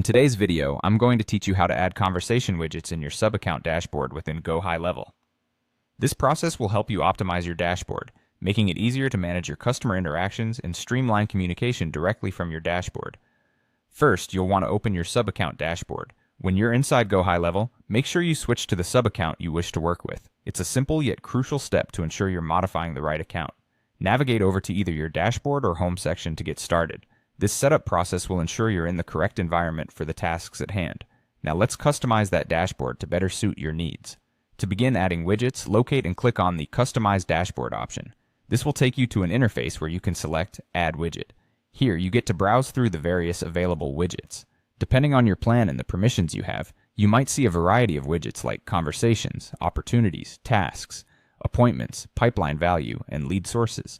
In today's video, I'm going to teach you how to add conversation widgets in your sub-account dashboard within GoHighLevel. This process will help you optimize your dashboard, making it easier to manage your customer interactions and streamline communication directly from your dashboard. First, you'll want to open your sub-account dashboard. When you're inside GoHighLevel, make sure you switch to the sub-account you wish to work with. It's a simple yet crucial step to ensure you're modifying the right account. Navigate over to either your dashboard or home section to get started. This setup process will ensure you're in the correct environment for the tasks at hand. Now let's customize that dashboard to better suit your needs. To begin adding widgets, locate and click on the Customize Dashboard option. This will take you to an interface where you can select Add Widget. Here, you get to browse through the various available widgets. Depending on your plan and the permissions you have, you might see a variety of widgets like conversations, opportunities, tasks, appointments, pipeline value, and lead sources.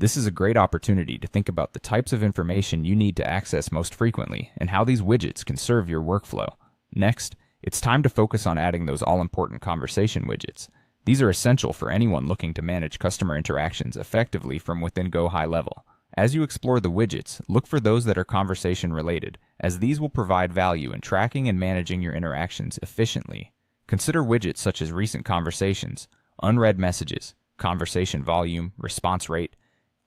This is a great opportunity to think about the types of information you need to access most frequently and how these widgets can serve your workflow. Next, it's time to focus on adding those all-important conversation widgets. These are essential for anyone looking to manage customer interactions effectively from within GoHighLevel. As you explore the widgets, look for those that are conversation related, as these will provide value in tracking and managing your interactions efficiently. Consider widgets such as recent conversations, unread messages, conversation volume, response rate,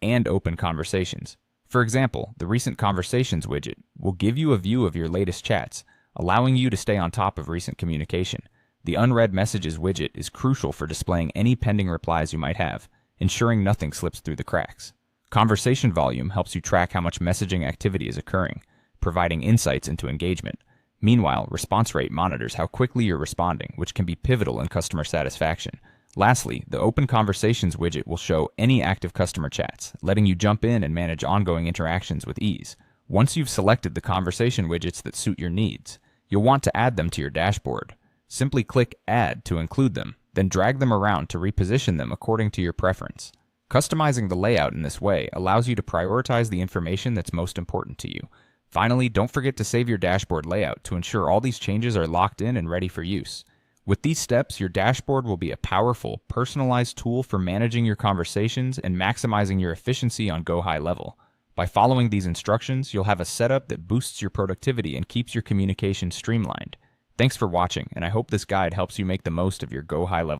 and open conversations. For example, the Recent Conversations widget will give you a view of your latest chats, allowing you to stay on top of recent communication. The Unread Messages widget is crucial for displaying any pending replies you might have, ensuring nothing slips through the cracks. Conversation Volume helps you track how much messaging activity is occurring, providing insights into engagement. Meanwhile, Response Rate monitors how quickly you're responding, which can be pivotal in customer satisfaction. Lastly, the Open Conversations widget will show any active customer chats, letting you jump in and manage ongoing interactions with ease. Once you've selected the conversation widgets that suit your needs, you'll want to add them to your dashboard. Simply click Add to include them, then drag them around to reposition them according to your preference. Customizing the layout in this way allows you to prioritize the information that's most important to you. Finally, don't forget to save your dashboard layout to ensure all these changes are locked in and ready for use. With these steps, your dashboard will be a powerful, personalized tool for managing your conversations and maximizing your efficiency on GoHighLevel. By following these instructions, you'll have a setup that boosts your productivity and keeps your communication streamlined. Thanks for watching, and I hope this guide helps you make the most of your GoHighLevel.